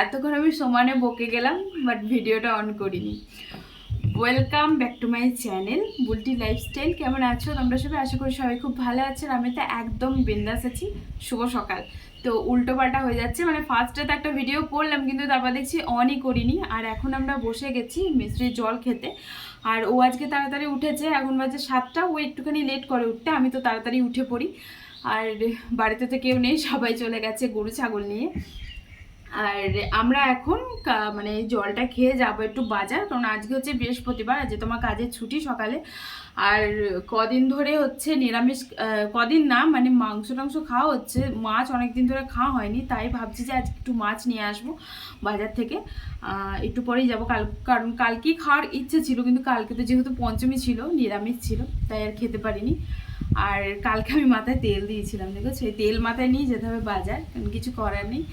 এতক্ষণ আমি সমানে বকে গেলাম, বাট ভিডিওটা অন করিনি। Welcome back to my channel Bulti lifestyle. কেমন আছো তোমরা সবাই? আশা করি সবাই খুব ভালো আছেন। আমি তো একদম বিন্দাস আছি। শুভ সকাল। তো উল্টো পাল্টা হয়ে যাচ্ছে, মানে ফার্স্টে তো একটা ভিডিও করলাম কিন্তু তারপর দেখছি অনই করিনি। আর এখন আমরা বসে গেছি মিস্ত্রির জল খেতে। আর ও আজকে তাড়াতাড়ি উঠেছে, এখন বাজে 7টা। ও একটুখানি লেট করে উঠতে, আমি তো তাড়াতাড়ি উঠে পড়ি। আর বাড়িতে তো কেউ নেই, সবাই চলে গেছে গরু ছাগল নিয়ে। আর আমরা এখন মানে জলটা খেয়ে যাবো একটু বাজার, কারণ আজকে হচ্ছে বৃহস্পতিবার, আজকে তোমার কাজের ছুটি সকালে। আর কদিন ধরে হচ্ছে নিরামিষ, কদিন না মানে মাংস টাংস খাওয়া হচ্ছে, মাছ অনেক দিন ধরে খাওয়া হয়নি, তাই ভাবছি যে আজকে একটু মাছ নিয়ে আসবো বাজার থেকে। একটু পরেই যাবো কারণ কালকেই খাওয়ার ইচ্ছে ছিল, কিন্তু কালকে তো যেহেতু পঞ্চমী ছিল, নিরামিষ ছিল, তাই আর খেতে পারিনি। আর কালকে আমি মাথায় তেল দিয়েছিলাম, দেখো সেই তেল মাথায় নিয়ে যেতে হবে বাজার, কারণ কিছু করার নেই।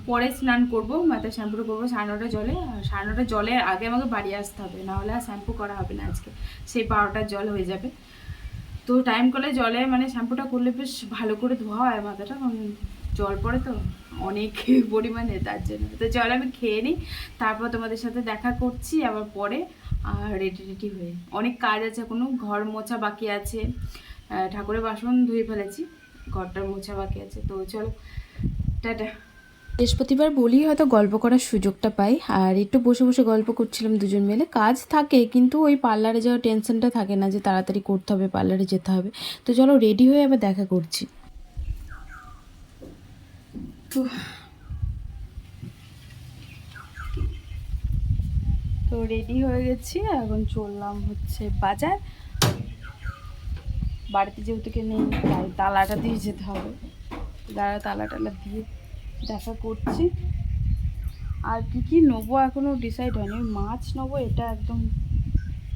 পরে স্নান করবো, মাথায় শ্যাম্পু করবো 9:30 জলে। আর 9:30 জলের আগে আমাকে বাড়ি আসতে হবে, নাহলে আর শ্যাম্পু করা হবে না আজকে, সেই 12টার জল হয়ে যাবে। তো টাইম করলে জলে মানে শ্যাম্পুটা করলে বেশ ভালো করে ধোয়া হয় মাথাটা, কারণ জল পড়ে তো অনেক পরিমাণে, তার জন্য। তো জল আমি খেয়ে নিই, তারপর তোমাদের সাথে দেখা করছি আবার পরে। আর রেডি হয়ে অনেক কাজ আছে, কোনো ঘর মোছা বাকি আছে, ঠাকুরের বাসন ধুয়ে ফেলেছি, ঘরটা মোছা বাকি আছে। তো চলো, টাটা। বৃহস্পতিবার বলি হয়তো গল্প করার সুযোগটা পাই, আর একটু বসে বসে গল্প করছিলাম দুজন মিলে। কাজ থাকে কিন্তু ওই পার্লারে যাওয়ার টেনশনটা থাকে না যে তাড়াতাড়ি করতে হবে, পার্লারে যেতে হবে। তো চলো রেডি হয়ে আবার দেখা করছি। তো রেডি হয়ে গেছি, এখন চললাম হচ্ছে বাজার। বাড়িতে যেহেতু কে নেই তাই তালাটা দিয়ে যেতে হবে, তালা টালা দিয়ে দেখা করছি। আর কি কি নেবো এখনও ডিসাইড হয়নি, মাছ নেবো এটা একদম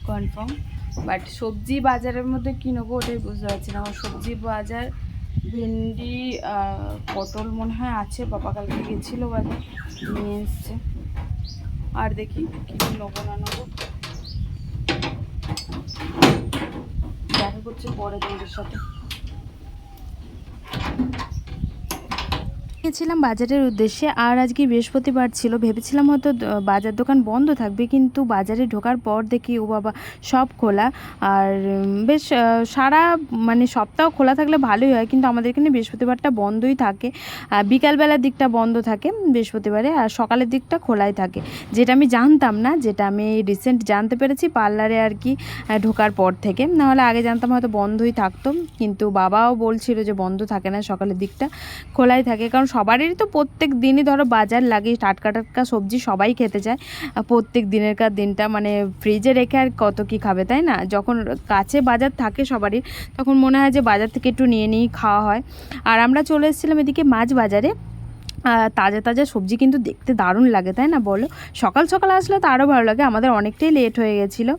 কনফার্ম, বাট সবজি বাজারের মধ্যে কী নেবো ওটাই বুঝতে পারছি না। আমার সবজি বাজার ভেন্ডি, পটল মনে হয় আছে, বাবা কালকে গেছিলো বাজার নিয়ে এসছে। আর দেখি কী কী নেবো না নেবো, দেখা করছে পরে তোমাদের সাথে। গেছিলাম বাজারের উদ্দেশ্যে, আর আজকে বৃহস্পতিবার ছিল, ভেবেছিলাম হয়তো বাজার দোকান বন্ধ থাকবে, কিন্তু বাজারে ঢোকার পর দেখি ও বাবা সব খোলা। আর বেশ সারা মানে সপ্তাহ খোলা থাকলে ভালোই হয়, কিন্তু আমাদের এখানে বৃহস্পতিবারটা বন্ধই থাকে। বিকালবেলার দিকটা বন্ধ থাকে বৃহস্পতিবারে, আর সকালের দিকটা খোলাই থাকে, যেটা আমি জানতাম না, যেটা আমি রিসেন্ট জানতে পেরেছি পার্লারে আর কি ঢোকার পর থেকে। নাহলে আগে জানতাম হয়তো বন্ধই থাকতো, কিন্তু বাবাও বলছিল যে বন্ধ থাকে না, সকালের দিকটা খোলাই থাকে। কারণ সবারই তো প্রত্যেক দিনই ধরো বাজার লাগে, টাটকা টাটকা সবজি সবাই খেতে চায়, প্রত্যেক দিনেরকার দিনটা মানে ফ্রিজে রেখে আর কত কি খাবে, তাই না? যখন কাছে বাজার থাকে সবারই, তখন মনে হয় যে বাজার থেকে একটু নিয়ে নিয়েই খাওয়া হয়। আর আমরা চলে এসেছিলাম এদিকে মাছ বাজারে। তাজা তাজা সবজি কিন্তু দেখতে দারুণ লাগে, তাই না বলো? সকাল সকাল আসলে তো আরও ভালো লাগে, আমাদের অনেকটাই লেট হয়ে গেছিলো।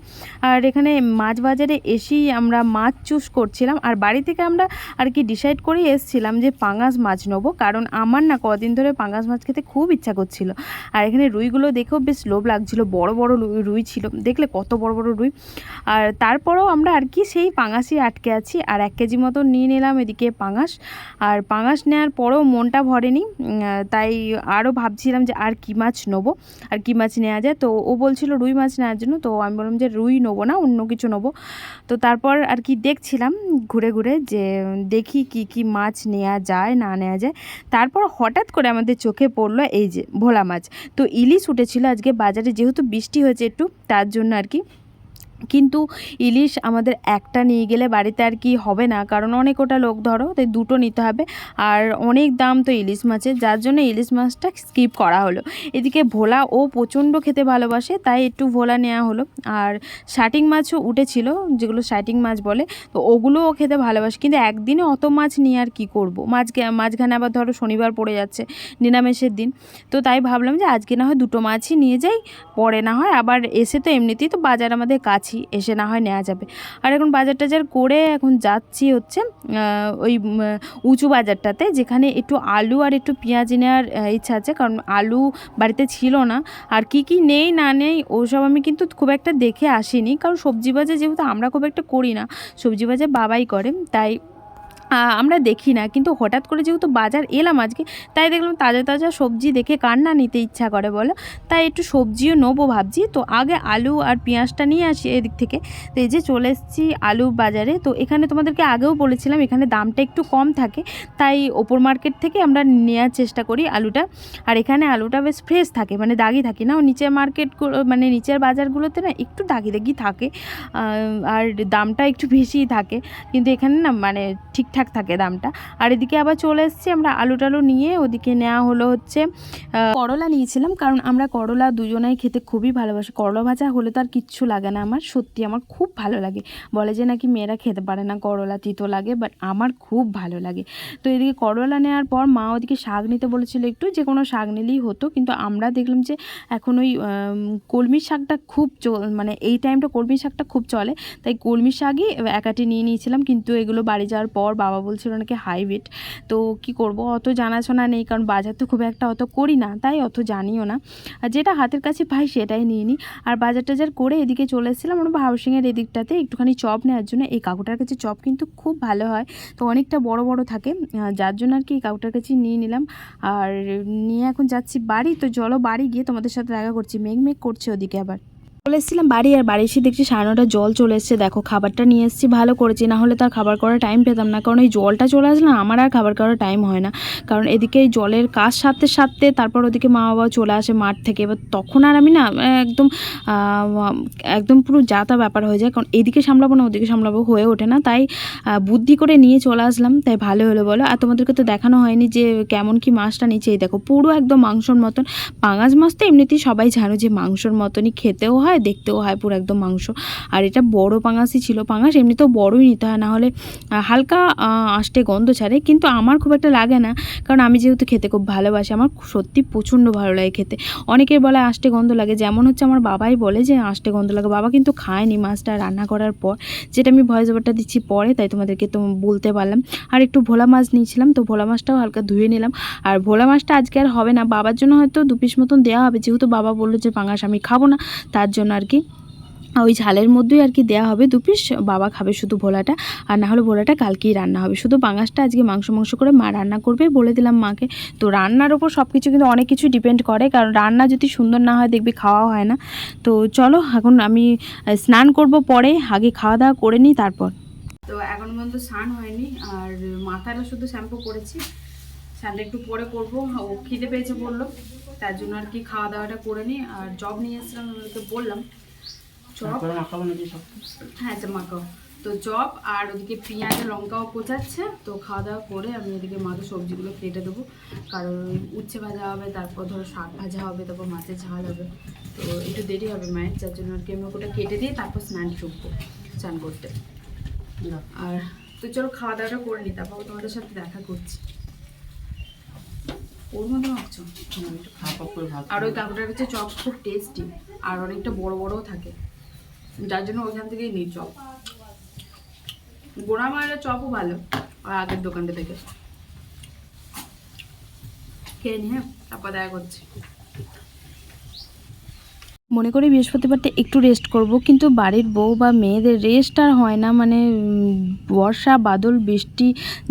আর এখানে মাছ বাজারে এসেই আমরা মাছ চুজ করছিলাম, আর বাড়ি থেকে আমরা আর কি ডিসাইড করেই এসেছিলাম যে পাঙাশ মাছ নেবো, কারণ আমার না কদিন ধরে পাঙাশ মাছ খেতে খুব ইচ্ছা করছিল। আর এখানে রুইগুলো দেখেও বেশ লোভ লাগছিলো, বড় বড় রুই ছিল, দেখলে কত বড় বড় রুই। আর তারপরেও আমরা আর কি সেই পাঙাশই আটকে আছি, আর 1 কেজি মতো নিয়ে নিলাম এদিকে পাঙাশ। আর পাঙাশ নেওয়ার পরেও মনটা ভরেনি, তাই আরও ভাবছিলাম যে আর কী মাছ নেবো, আর কী মাছ নেওয়া যায়। তো ও বলছিল রুই মাছ নেওয়ার জন্য, তো আমি বললাম যে রুই নেবো না, অন্য কিছু নেবো। তো তারপর আর কি দেখছিলাম ঘুরে ঘুরে যে দেখি কি কি মাছ নেওয়া যায় না নেওয়া যায়। তারপর হঠাৎ করে আমাদের চোখে পড়লো এই যে ভোলা মাছ। তো ইলিশ উঠেছিল আজকে বাজারে, যেহেতু বৃষ্টি হয়েছে একটু, তার জন্য আর কি। কিন্তু ইলিশ আমাদের একটা নিয়ে গেলে বাড়িতে আর কি হবে না, কারণ অনেক ওটা লোক ধরো, তাই দুটো নিতে হবে, আর অনেক দাম তো ইলিশ মাছের, যার জন্য ইলিশ মাছটা স্কিপ করা হলো। এদিকে ভোলা ও প্রচণ্ড খেতে ভালোবাসে, তাই একটু ভোলা নেওয়া হলো। আর শাটিং মাছও উঠেছিল, যেগুলো শাটিং মাছ বলে, তো ওগুলোও খেতে ভালোবাসে, কিন্তু একদিনে অত মাছ নিয়ে আর কি করব, মাঝখানে আবার ধরো শনিবার পড়ে যাচ্ছে, নিরামিষের দিন। তো তাই ভাবলাম যে আজকে না হয় দুটো মাছই নিয়ে যাই, পরে না হয় আবার এসে তো এমনিতেই তো বাজার আমাদের কাছে, এসে না হয় নেওয়া যাবে। আর এখন বাজার টাজার করে এখন যাচ্ছি হচ্ছে ওই উঁচু বাজারটাতে, যেখানে একটু আলু আর একটু পেঁয়াজ নেওয়ার ইচ্ছা আছে, কারণ আলু বাড়িতে ছিল না। আর কি কি নেই না নেই ওসব আমি কিন্তু খুব একটা দেখে আসিনি, কারণ সবজি বাজার যেহেতু আমরা খুব একটা করি না, সবজি বাজার বাবাই করে, তাই আমরা দেখি না, কিন্তু হঠাৎ করে যেহেতু বাজার এলাম আজকে, তাই দেখলাম তাজা তাজা সবজি দেখে কার না নিতে ইচ্ছা করে বলো। তাই একটু সবজিও নেবো ভাবছি। তো আগে আলু আর পেঁয়াজটা নিয়ে আসি এদিক থেকে। তো এই যে চলে এসেছি আলু বাজারে। তো এখানে তোমাদেরকে আগেও বলেছিলাম এখানে দামটা একটু কম থাকে, তাই ওপর মার্কেট থেকে আমরা নেওয়ার চেষ্টা করি আলুটা। আর এখানে আলুটা বেশ ফ্রেশ থাকে, মানে দাগি থাকে না। নিচের মার্কেটগুলো মানে নিচের বাজারগুলোতে না একটু দাগি দাগি থাকে, আর দামটা একটু বেশিই থাকে, কিন্তু এখানে না মানে ঠিকঠাক থাকে দামটা। আর এদিকে আবার চলে এসেছি আমরা আলু টালু নিয়ে। ওদিকে নেওয়া হলো হচ্ছে করলা নিয়েছিলাম, কারণ আমরা করলা দুজনাই খেতে খুবই ভালোবাসি। করলা ভাজা হলে তো আর কিচ্ছু লাগে না আমার, সত্যি আমার খুব ভালো লাগে। বলে যে নাকি মেয়েরা খেতে পারে না, করলা তিতো লাগে, বাট আমার খুব ভালো লাগে। তো এদিকে করলা নেওয়ার পর মা ওদিকে শাক নিতে বলেছিল একটু, যে কোনো শাক নিলেই হতো, কিন্তু আমরা দেখলাম যে এখন ওই কলমি শাকটা খুব মানে এই টাইমটা কলমি শাকটা খুব চলে, তাই কলমি শাকই একাটি নিয়ে নিয়েছিলাম। কিন্তু এগুলো বাড়ি যাওয়ার পর বাবা বলছিল নাকি হাইব্রিড, তো কি করব, অত জানাশোনা নেই, কারণ বাজার তো খুব একটা অত করি না, তাই অত জানিও না। আর যেটা হাতের কাছে পাই সেটাই নিয়ে নিই। আর বাজার টাজার করে এদিকে চলে এসেছিলাম আমরা হাউসিংয়ের এদিকটাতে একটুখানি চপ নেওয়ার জন্য। এই কাকুটার কাছে চপ কিন্তু খুব ভালো হয়, তো অনেকটা বড় বড় থাকে, যার জন্য আর কি এই কাকুটার কাছে নিয়ে নিলাম। আর নিয়ে এখন যাচ্ছি বাড়ি। তো চলো বাড়ি গিয়ে তোমাদের সাথে দেখা করছি। মেঘ মেঘ করছে ওদিকে আবার। চলে এসেছিলাম বাড়ি, আর বাড়ি এসে দেখছি 9:30 জল চলে এসেছে। দেখো খাবারটা নিয়ে এসেছি, ভালো করেছি, না হলে তার খাবার করার টাইম পেতাম না, কারণ এই জলটা চলে আসলে আমার আর খাবার করার টাইম হয় না। কারণ এদিকে এই জলের কাজ সারতে সারতে তারপর ওদিকে মা বাবা চলে আসে মাঠ থেকে, এবার তখন আর আমি না একদম একদম পুরো যাতা ব্যাপার হয়ে যায়, কারণ এদিকে সামলাবো না ওদিকে সামলাবো, হয়ে ওঠে না। তাই বুদ্ধি করে নিয়ে চলে আসলাম, তাই ভালো হলো বলো। আর তোমাদেরকে তো দেখানো হয়নি যে কেমন কি মাছটা নিচে, এই দেখো পুরো একদম মাংসর মতন। পাঙাশ মাছ তো এমনিতেই সবাই জানো যে মাংসর মতনই খেতেও হয়, দেখতেও হয় পুরো একদম মাংস। আর এটা বড় পাঙাশই ছিল। পাঙাশ এমনিতেও বড়ই নিতে হয়, না হলে হালকা আষ্টে গন্ধ ছাড়ে, কিন্তু আমার খুব একটা লাগে না, কারণ আমি যেহেতু খেতে খুব ভালোবাসি, আমার সত্যি প্রচণ্ড ভালো লাগে খেতে। অনেকের বলে আষ্টে গন্ধ লাগে, যেমন হচ্ছে আমার বাবাই বলে যে আষ্টে গন্ধ লাগে। বাবা কিন্তু খায়নি মাছটা রান্না করার পর, যেটা আমি ভয়েস ওভারটা দিচ্ছি পরে, তাই তোমাদেরকে তো বলতে পারলাম। আর একটু ভোলা মাছ নিয়েছিলাম, তো ভোলা মাছটাও হালকা ধুয়ে নিলাম। আর ভোলা মাছটা আজকে আর হবে না, বাবার জন্য হয়তো 2 পিস মতন দেওয়া হবে, যেহেতু বাবা বললো যে পাঙাশ আমি খাবো না, তার জন্য আর কি ওই ঝালের মধ্যেই আর কি দেওয়া হবে 2 পিস। বাবা খাবে শুধু ভোলাটা, আর না হলে ভোলাটা কালকেই রান্না হবে। শুধু পাঙাশটা আজকে মাংস করে মা রান্না করবে বলে দিলাম মাকে। তো রান্নার ওপর সব কিছু কিন্তু অনেক কিছু ডিপেন্ড করে, কারণ রান্না যদি সুন্দর না হয় দেখবি খাওয়া হয় না। তো চলো এখন আমি স্নান করব পরে, আগে খাওয়া দাওয়া করে নিই তারপর। তো এখন পর্যন্ত স্নান হয়নি, আর মাথাটা শুধু শ্যাম্পু করেছি, স্নানটা একটু পরে করবো। ও খিদে পেয়েছে বললো, তার জন্য আর কি খাওয়া দাওয়াটা করে নিই। আর জব নিয়ে এসেছিলাম, ওদেরকে বললাম চপ, হ্যাঁ মাখাও। তো চপ আর ওদিকে পেঁয়াজ লঙ্কাও কোচাচ্ছে। তো খাওয়া দাওয়া করে আমি এদিকে মাকে সবজিগুলো কেটে দেবো, কারণ উচ্ছে ভাজা হবে, তারপর ধরো শাক ভাজা হবে, তারপর মাছের ঝাল হবে। তো একটু দেরি হবে মায়ের, যার জন্য আর কি আমি ওটা কেটে দিয়ে তারপর স্নান ঢুকবো স্নান করতে। আর তো চলো খাওয়া দাওয়াটা করে নিই, তারপর তোমাদের সাথে দেখা করছি। ওর মধ্যে মাখছো, আর ওই কাকুটার কাছে চপ খুব টেস্টি, আর অনেকটা বড় বড়ও থাকে, যার জন্য ওইখান থেকেই নিই চপ। গোড়া মায়ের চপও ভালো, আর আগের দোকানটা থেকে খেয়ে নিয়ে তারপর দেখা করছি। মনে করি বৃহস্পতিবারটা একটু রেস্ট করব, কিন্তু বাড়ির বউ বা মেয়েদের রেস্ট আর হয় না। মানে বর্ষা বাদল বৃষ্টি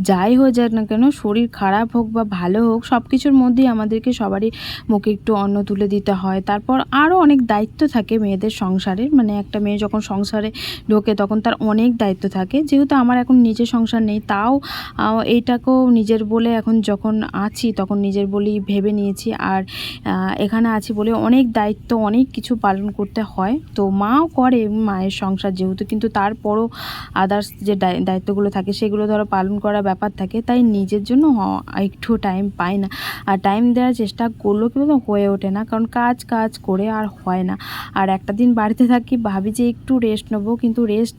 যাই হয়ে যাক না কেন, শরীর খারাপ হোক বা ভালো হোক, সব কিছুর মধ্যেই আমাদেরকে সবারই মুখে একটু অন্ন তুলে দিতে হয়। তারপর আরও অনেক দায়িত্ব থাকে মেয়েদের সংসারের, মানে একটা মেয়ে যখন সংসারে ঢোকে তখন তার অনেক দায়িত্ব থাকে। যেহেতু আমার এখন নিজের সংসার নেই, তাও এইটাকেও নিজের বলে এখন যখন আছি তখন নিজের বলেই ভেবে নিয়েছি। আর এখানে আছি বলে অনেক দায়িত্ব, অনেক কিছু পালন করতে হয়। তো মাও করে, মায়ের সংসার যেহেতু, কিন্তু তারপরও আদার্স যে দায়িত্বগুলো থাকে সেগুলো ধরো পালন করার ব্যাপার থাকে, তাই নিজের জন্য একটু টাইম পাই না। আর টাইম দেওয়ার চেষ্টা করলেও কিন্তু হয়ে ওঠে না, কারণ কাজ কাজ করে আর হয় না। আর একটা দিন বাড়িতে থাকি, ভাবি যে একটু রেস্ট নেবো, কিন্তু রেস্ট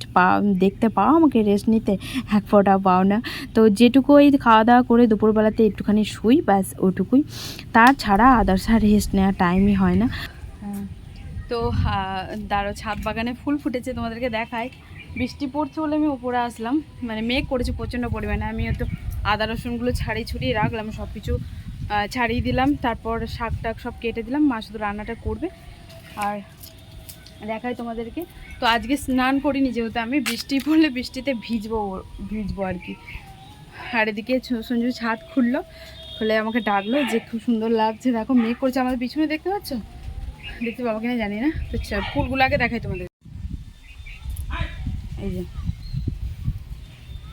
দেখতে পাও আমাকে রেস্ট নিতে, এক ফোঁটাও পাও না। তো যেটুকু ওই খাওয়া দাওয়া করে দুপুরবেলাতে একটুখানি শুই, ব্যাস ওটুকুই, তাছাড়া আদার্স আর রেস্ট নেওয়ার টাইমই হয় না। তো দাঁড়ো, ছাদ বাগানে ফুল ফুটেছে, তোমাদেরকে দেখায়। বৃষ্টি পড়ছে বলে আমি উপরে আসলাম, মানে মেঘ করেছে প্রচণ্ড পরিমাণে। আমি হয়তো আদা রসুনগুলো ছড়িয়ে রাখলাম, সব কিছু ছাড়িয়ে দিলাম, তারপর শাক টাক সব কেটে দিলাম, মা শুধু রান্নাটা করবে। আর দেখাই তোমাদেরকে। তো আজকে স্নান করিনি, যেহেতু আমি বৃষ্টি পড়লে বৃষ্টিতে ভিজবো আর কি। আর এদিকে সঞ্জু ছাদ খুললো, খুলে আমাকে ডাকলো যে খুব সুন্দর লাগছে, দেখো মেঘ করছে আমাদের পিছনে, দেখতে পাচ্ছ? দেখতে পাবো কিনা জানি না। তো ফুলগুলো আগে দেখাই তোমাদের। এই যে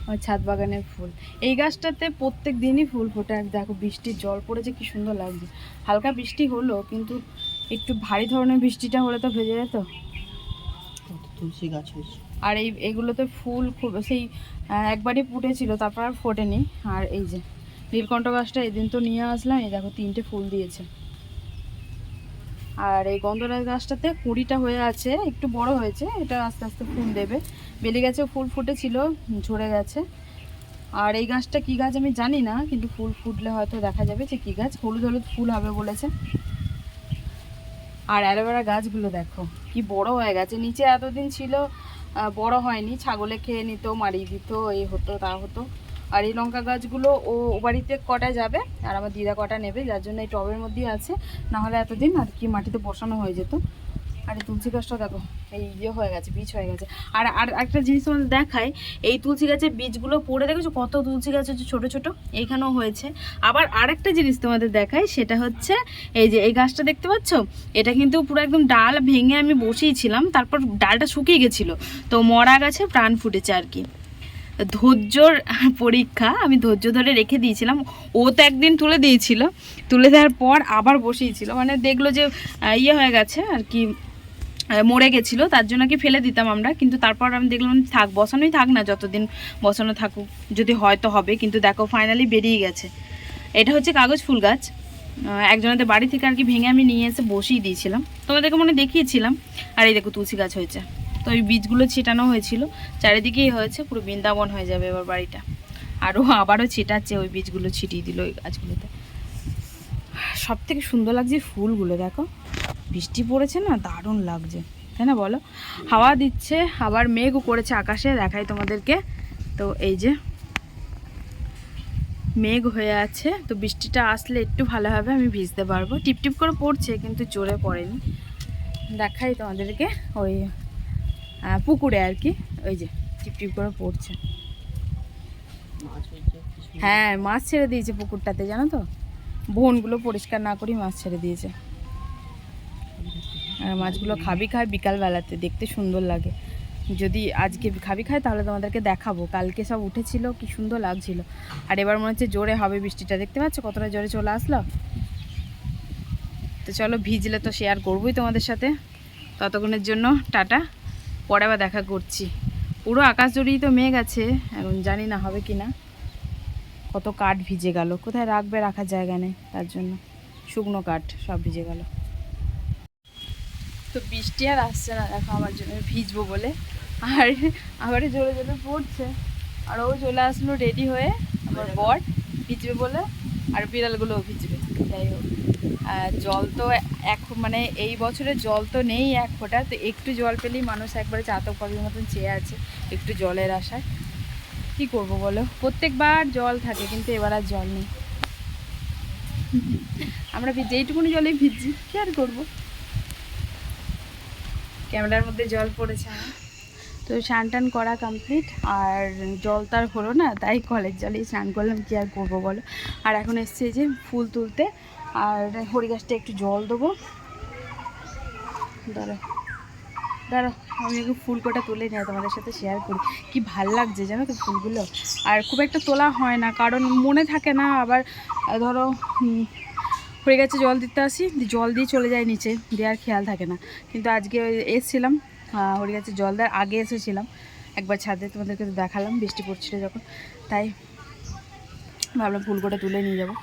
আমার ছাদ বাগানের ফুল, এই গাছটাতে প্রত্যেক দিনই ফুল ফোটে। আর দেখো বৃষ্টির জল পড়েছে, কি সুন্দর লাগছে। হালকা বৃষ্টি হলো, কিন্তু একটু ভারী ধরনের বৃষ্টিটা হলে তো ভেজে যেত। তুলসী গাছ হয়েছে। আর এইগুলোতে ফুল খুব সেই একবারই ফুটেছিল, তারপর আর ফোটেনি। আর এই যে নীলকণ্ঠ গাছটা এদিন তো নিয়ে আসলাম, এই দেখো 3টে ফুল দিয়েছে। আর এই গন্ধরাজ গাছটাতে কুড়িটা হয়ে আছে, একটু বড় হয়েছে, এটা আস্তে আস্তে ফুল দেবে। বেলি গাছেও ফুল ফুটেছিল, ঝরে গেছে। আর এই গাছটা কি গাছ আমি জানি না, কিন্তু ফুল ফুটলে হয়তো দেখা যাবে যে কি গাছ। হলুদ হলুদ ফুল হবে বলেছে। আর অ্যালোভেরা গাছগুলো দেখো কি বড় হয়ে গেছে, নিচে এতদিন ছিল বড় হয়নি, ছাগলে খেয়ে নিত, মারিয়ে দিত, এই হতো তা হতো। আর এই লঙ্কা গাছগুলো ও বাড়িতে কটা যাবে, আর আমার দিদা কটা নেবে, যার জন্য এই টবের মধ্যেই আছে, নাহলে এতদিন আর কি মাটিতে বসানো হয়ে যেত। আর এই তুলসী গাছটা দেখো এই ইয়ে হয়ে গেছে, বীজ হয়ে গেছে। আর আর একটা জিনিস তোমাদের দেখায়, এই তুলসী গাছের বীজগুলো পড়ে দেখেছো, কত তুলসী গাছ হচ্ছে ছোটো ছোটো, এইখানেও হয়েছে। আবার আরেকটা জিনিস তোমাদের দেখায়, সেটা হচ্ছে এই যে এই গাছটা দেখতে পাচ্ছ, এটা কিন্তু পুরো একদম ডাল ভেঙে আমি বসিয়েছিলাম, তারপর ডালটা শুকিয়ে গেছিলো, তো মরা গাছে প্রাণ ফুটেছে আর কি। ধৈর্যর পরীক্ষা, আমি ধৈর্য ধরে রেখে দিয়েছিলাম। ও তো একদিন তুলে দিয়েছিল, তুলে দেওয়ার পর আবার বসিয়েছিল, মানে দেখলো যে ইয়ে হয়ে গেছে আর কি, মরে গেছিলো, তার জন্য কি ফেলে দিতাম আমরা, কিন্তু তারপর আমি দেখলাম থাক, বসানোই থাক না, যতদিন বসানো থাকুক, যদি হয়তো হবে। কিন্তু দেখো ফাইনালি বেরিয়ে গেছে। এটা হচ্ছে কাগজ ফুল গাছ, একজনের বাড়ি থেকে আর কি ভেঙে আমি নিয়ে এসে বসিয়ে দিয়েছিলাম, তোমাদেরকে মনে দেখিয়েছিলাম। আর এই দেখো তুলসী গাছ হয়েছে, তো ওই বীজগুলো ছিটানো হয়েছিল, চারিদিকেই হয়েছে, পুরো বৃন্দাবন হয়ে যাবে এবার বাড়িটা। আরও আবারও ছিটাচ্ছে, ওই বীজগুলো ছিটিয়ে দিল ওই গাছগুলোতে। সব থেকে সুন্দর লাগছে ফুলগুলো, দেখো বৃষ্টি পড়েছে না, দারুণ লাগছে, তাই না বলো? হাওয়া দিচ্ছে, আবার মেঘও করেছে আকাশে, দেখাই তোমাদেরকে। তো এই যে মেঘ হয়ে আছে, তো বৃষ্টিটা আসলে একটু ভালো হবে, আমি ভিজতে পারবো। টিপটিপ করে পড়ছে, কিন্তু জোরে পড়েনি। দেখাই তোমাদেরকে ওই পুকুরে আর কি, ওই যে টিপটিপ করে পড়ছে। হ্যাঁ, মাছ ছেড়ে দিয়েছে পুকুরটাতে, জানো তো, বনগুলো পরিষ্কার না করেই মাছ ছেড়ে দিয়েছে। আর মাছগুলো খাবি খায় বিকালবেলাতে, দেখতে সুন্দর লাগে। যদি আজকে খাবি খায় তাহলে তোমাদেরকে দেখাবো। কালকে সব উঠেছিল, কি সুন্দর লাগছিল। আর এবার মনে হচ্ছে জোরে হবে বৃষ্টিটা, দেখতে পাচ্ছ কতটা জোরে চলে আসলো। তো চলো, ভিজলে তো শেয়ার করবোই তোমাদের সাথে। ততক্ষণের জন্য টাটা, পরে আবার দেখা করছি। পুরো আকাশ জুড়েই তো মেঘ আছে, এখন জানি না হবে কি না। কত কাঠ ভিজে গেল, কোথায় রাখবে, রাখার জায়গা নেই, তার জন্য শুকনো কাঠ সব ভিজে গেল। তো বৃষ্টি আর আসছে না দেখো আমার জন্য, ভিজবো বলে। আর আবার জোরে জোরে পড়ছে, আর ও চলে আসলো রেডি হয়ে, আমার বর ভিজবে বলে, আর বিড়ালগুলোও ভিজবে। যাই হোক, জল তো এখন মানে এই বছরে জল তো নেই এক ফোঁটা, তো একটু জল পেলেই মানুষ একবারে চাতক পাখির মতন চেয়ে আছে একটু জলের আশায়। কি করব বলো, প্রত্যেকবার জল থাকে, কিন্তু এবার আর জল নেই। আমরা যেইটুকুনি জলেই ভিজছি, কি আর করবো। ক্যামেরার মধ্যে জল পড়েছে আমার। তো স্নান টান করা কমপ্লিট, আর জল তার হলো না, তাই কলের জলেই স্নান করলাম, কি আর করবো বলো। আর এখন এসছে যে ফুল তুলতে, আর হরি গাছটা একটু জল দেবো। দাঁড়াও দাঁড়াও, আমি একটু ফুল কটা তুলে নিয়ে তোমাদের সাথে শেয়ার করি। কি ভাল লাগছে জানো তো ফুলগুলো। আর খুব একটা তোলা হয় না, কারণ মনে থাকে না, আবার ধরো হরি গাছে জল দিতে আসি, জল দিয়ে চলে যায় নিচে, দেওয়ার খেয়াল থাকে না। কিন্তু আজকে এসেছিলাম হরি গাছে জল দেওয়ার আগে এসেছিলাম একবার ছাদে, তোমাদেরকে তো দেখালাম বৃষ্টি পড়ছিল যখন, তাই ভাবলাম ফুল কটা তুলে নিয়ে যাবো।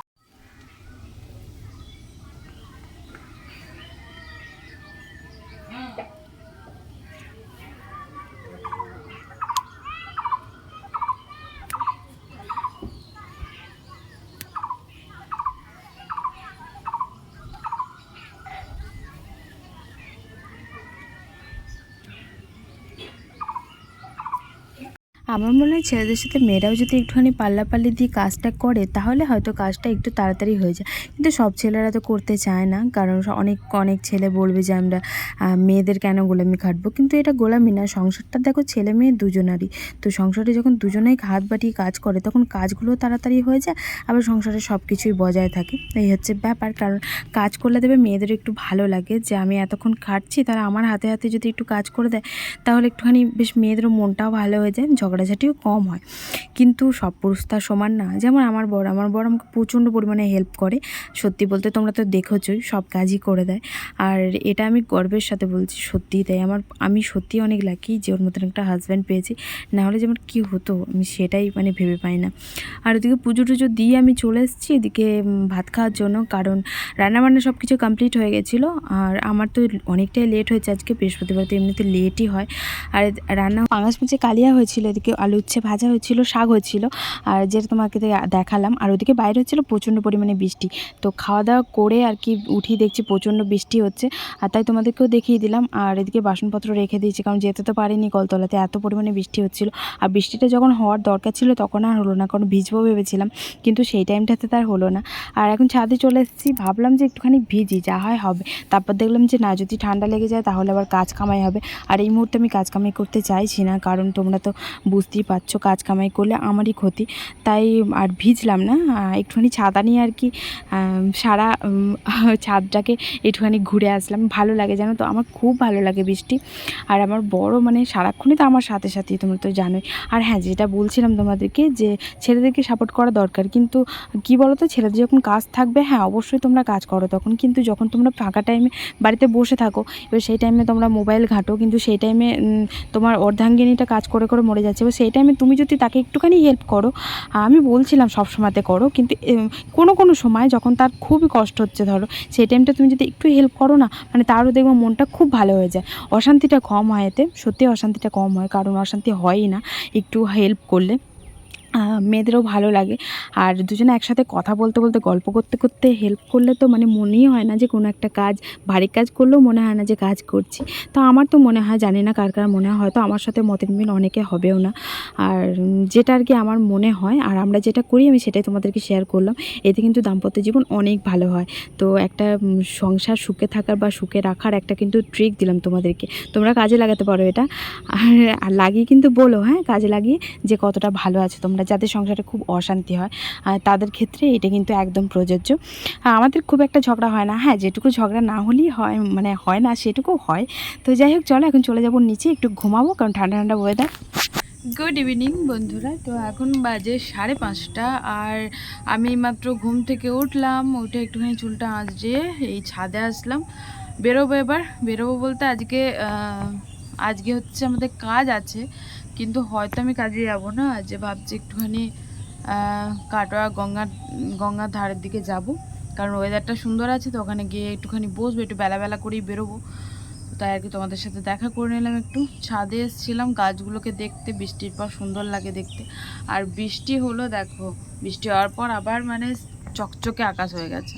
আমার মনে হয় ছেলেদের সাথে মেয়েরাও যদি একটুখানি পাল্লাপাল্লি দিয়ে কাজটা করে তাহলে হয়তো কাজটা একটু তাড়াতাড়ি হয়ে যায়, কিন্তু সব ছেলেরা তো করতে চায় না, কারণ অনেক অনেক ছেলে বলবে যে আমরা মেয়েদের কেন গোলামি খাটবো, কিন্তু এটা গোলামি না। সংসারটা দেখো ছেলে মেয়ে দুজনারই, তো সংসারে যখন দুজনেই হাত বাটিয়ে কাজ করে তখন কাজগুলো তাড়াতাড়ি হয়ে যায়, আবার সংসারে সব কিছুই বজায় থাকে। এই হচ্ছে ব্যাপার, কারণ কাজ করলে দেবে মেয়েদের একটু ভালো লাগে যে আমি এতক্ষণ খাটছি, তারা আমার হাতে হাতে যদি একটু কাজ করে দেয় তাহলে একটুখানি বেশ মেয়েদেরও মনটাও ভালো হয়ে যায়, ঝগড়াঝাটিও কম হয়। কিন্তু সব পুরুষ তার সমান না। যেমন আমার বর আমাকে প্রচণ্ড পরিমাণে হেল্প করে, সত্যি বলতে তোমরা তো দেখেছই, সব কাজই করে দেয়। আর এটা আমি গর্বের সাথে বলছি, সত্যিই তাই। আমি সত্যিই অনেক লাকি যে ওর মতন একটা হাজব্যান্ড পেয়েছি, নাহলে যে আমার কী হতো আমি সেটাই মানে ভেবে পাই না। আর ওদিকে পুজো টুজো দিয়ে আমি চলে এসেছি এদিকে ভাত খাওয়ার জন্য, কারণ রান্নাবান্না সব কিছু কমপ্লিট হয়ে গেছিলো। আর আমার তো অনেকটাই লেট হয়েছে, আজকে বৃহস্পতিবার তো এমনিতে লেটই হয়। আর রান্না পাঙাশ মাছে কালিয়া হয়েছিল, এদিকে আলু উচ্ছে ভাজা হয়েছিল, শাক হয়েছিল, আর যেটা তোমাকে দেখালাম। আর ওদিকে বাইরে হচ্ছিলো প্রচণ্ড পরিমাণে বৃষ্টি, তো খাওয়া দাওয়া করে আর কি উঠি দেখছি প্রচণ্ড বৃষ্টি হচ্ছে, আর তাই তোমাদেরকেও দেখিয়ে দিলাম। আর এদিকে বাসনপত্র রেখে দিয়েছি, কারণ যেতে তো পারিনি কলতলাতে, এত পরিমাণে বৃষ্টি হচ্ছিলো। আর বৃষ্টিটা যখন হওয়ার দরকার ছিল তখন আর হলো না, কারণ ভিজবো ভেবেছিলাম, কিন্তু সেই টাইমটাতে তার হলো না। আর এখন ছাদে চলে এসেছি, ভাবলাম যে একটুখানি ভিজি, যা হয় হবে। তারপর দেখলাম যে না, যদি ঠান্ডা লেগে যায় তাহলে আবার কাজ কামাই হবে। আর এই মুহূর্তে আমি কাজ কামাই করতে চাইছি না, কারণ তোমরা তো বুঝতেই পারছো কাজ কামাই করলে আমারই ক্ষতি। তাই আর ভিজলাম না, একটুখানি ছাতা নিয়ে আর কি সারা ছাদটাকে একটুখানি ঘুরে আসলাম। ভালো লাগে জানো তো, আমার খুব ভালো লাগে বৃষ্টি। আর আমার বড় মানে সারাক্ষণই তো আমার সাথে সাথেই, তোমরা তো জানোই। আর হ্যাঁ, যেটা বলছিলাম তোমাদেরকে যে ছেলেদেরকে সাপোর্ট করা দরকার, কিন্তু কি বলো তো, ছেলেদের যখন কাজ থাকবে হ্যাঁ অবশ্যই তোমরা কাজ করো তখন, কিন্তু যখন তোমরা ফাঁকা টাইমে বাড়িতে বসে থাকো, এবার সেই টাইমে তোমরা মোবাইল ঘাঁটো, কিন্তু সেই টাইমে তোমার অর্ধাঙ্গিনীটা কাজ করে করে মরে যাচ্ছে। এবার সেই টাইমে তুমি যদি তাকে একটুখানি হেল্প করো, আমি বলছিলাম সব সময়তে করো, কিন্তু কোনো সময় যখন তার খুবই কষ্ট হচ্ছে ধরো, সেই টাইমটা তুমি যদি একটু হেল্প করো না, মানে তারও দেখবো মনটা খুব ভালো হয়ে যায়, অশান্তিটা কম হয় এতে, সত্যি অশান্তিটা কম হয়, কারণ অশান্তি হয়ই না একটু হেল্প করলে। মেয়েদেরও ভালো লাগে। আর দুজনে একসাথে কথা বলতে বলতে গল্প করতে করতে হেল্প করলে তো মানে মনেই হয় না যে কোনো একটা কাজ, ভারী কাজ করলেও মনে হয় না যে কাজ করছি। তো আমার তো মনে হয়, জানি না কার কার মনে হয়, হয়তো আমার সাথে মতের মিল অনেকে হবেও না। আর যেটা আর কি আমার মনে হয় আর আমরা যেটা করি আমি সেটাই তোমাদেরকে শেয়ার করলাম। এতে কিন্তু দাম্পত্য জীবন অনেক ভালো হয়। তো একটা সংসার সুখে থাকার বা সুখে রাখার একটা কিন্তু ট্রিক দিলাম তোমাদেরকে, তোমরা কাজে লাগাতে পারো এটা। আর লাগিয়ে কিন্তু বলো, হ্যাঁ, কাজে লাগিয়ে যে কতটা ভালো আছে তোমরা, যাদের সংসারে খুব অশান্তি হয় তাদের ক্ষেত্রে এটা কিন্তু একদম প্রযোজ্য। আমাদের খুব একটা ঝগড়া হয় না, হ্যাঁ যেটুকু ঝগড়া না হলেই হয়, মানে হয় না সেটুকু হয়। তো যাই হোক, চলো এখন চলে যাবো নিচে, একটু ঘুমাবো, কারণ ঠান্ডা ঠান্ডা ওয়েদার। গুড ইভিনিং বন্ধুরা, তো এখন বাজে 5:30, আর আমি মাত্র ঘুম থেকে উঠে একটুখানি চুলটা আঁচড়ে এই ছাদে আসলাম। বেরোবো বলতে আজকে হচ্ছে আমাদের কাজ আছে, কিন্তু হয়তো আমি কাজে যাব না, যে ভাবছি একটুখানি কাটোয়া গঙ্গার ধারের দিকে যাব, কারণ ওয়েদারটা সুন্দর আছে, তো ওখানে গিয়ে একটুখানি বসবো, একটু বেলা করেই বেরোবো। তাই আর কি তোমাদের সাথে দেখা করে নিলাম। একটু ছাদে এসেছিলাম গাছগুলোকে দেখতে, বৃষ্টির পর সুন্দর লাগে দেখতে। আর বৃষ্টি হলো, দেখো বৃষ্টি হওয়ার পর আবার মানে চকচকে আকাশ হয়ে গেছে,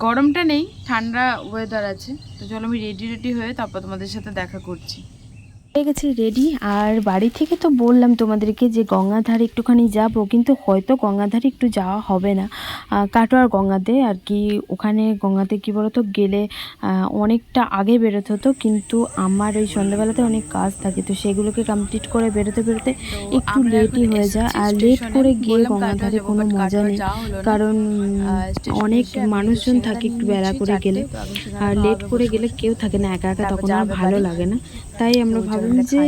গরমটা নেই, ঠান্ডা ওয়েদার আছে। তো চলো আমি রেডি হয়ে তারপর তোমাদের সাথে দেখা করছি। হয়ে গেছি রেডি, আর বাড়ি থেকে তো বললাম তোমাদেরকে যে গঙ্গার ধারে একটুখানি যাব, কিন্তু হয়তো গঙ্গার ধারে একটু যাওয়া হবে না, কাটোয়ার গঙ্গাতে আর কি। ওখানে গঙ্গাতে কী বলতো গেলে অনেকটা আগে বেরোতে হতো, কিন্তু আমার ওই সন্ধ্যাবেলাতে অনেক কাজ থাকে, তো সেগুলোকে কমপ্লিট করে বেরোতে একটু লেটই হয়ে যায়। আর লেট করে গিয়ে গঙ্গার ধারে কোনো মজা নেই, কারণ অনেক মানুষজন থাকে একটু বেলা করে গেলে, আর লেট করে গেলে কেউ থাকে না, একা একা তখন আর ভালো লাগে না। তাই আমরা ভাবলাম যে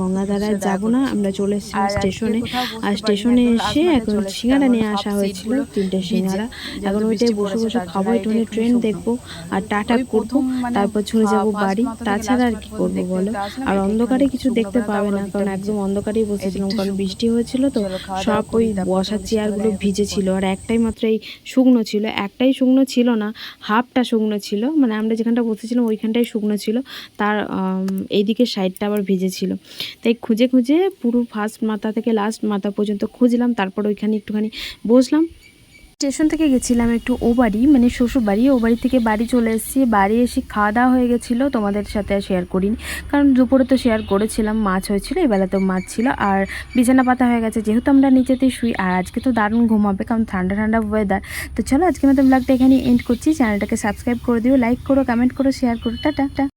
গঙ্গাধারায় যাব না, আমরা চলে এসেছিলাম স্টেশনে। আর স্টেশনে এসে এখন সিঙ্গারা নিয়ে আসা হয়েছিল, 3টে সিঙ্গারা। এখন ওইটাই বসে বসে খাবো, একটুখানি ট্রেন দেখবো আর টাটা করবো, তারপর চলে যাব বাড়ি। তাছাড়া আর কি করবো বলো, আর অন্ধকারে কিছু দেখতে পাবে না, কারণ একদম অন্ধকারেই বসেছিলাম, কারণ বৃষ্টি হয়েছিল তো সব ওই বসার চেয়ারগুলো ভিজে ছিল, আর একটাই মাত্র এই শুকনো ছিল, একটাই শুকনো ছিল না, হাফটা শুকনো ছিল, মানে আমরা যেখানটা বসেছিলাম ওইখানটাই শুকনো ছিল, তার এইদিকে সাইডটা আবার ভিজেছিল। তাই খুঁজে পুরো ফার্স্ট মাথা থেকে লাস্ট মাথা পর্যন্ত খুঁজলাম, তারপর ওইখানে একটুখানি বসলাম, স্টেশন থেকে গেছিলাম একটু ও বাড়ি, মানে শ্বশুর বাড়ি। ও বাড়ি থেকে বাড়ি চলে এসেছি। বাড়ি এসে খাওয়া দাওয়া হয়ে গেছিলো, তোমাদের সাথে আর শেয়ার করিনি, কারণ দুপুরে তো শেয়ার করেছিলাম মাছ হয়েছিল, এই বেলাতেও মাছ ছিল। আর বিছানা পাতা হয়ে গেছে, যেহেতু আমরা নিচেতেই শুই। আর আজকে তো দারুণ ঘুম হবে, কারণ ঠান্ডা ঠান্ডা ওয়েদার। তো চলো আজকে মতো ব্লগটা এখানে এন্ড করছি। চ্যানেলটাকে সাবস্ক্রাইব করে দিও, লাইক করো, কমেন্ট করো, শেয়ার করো। টাটা।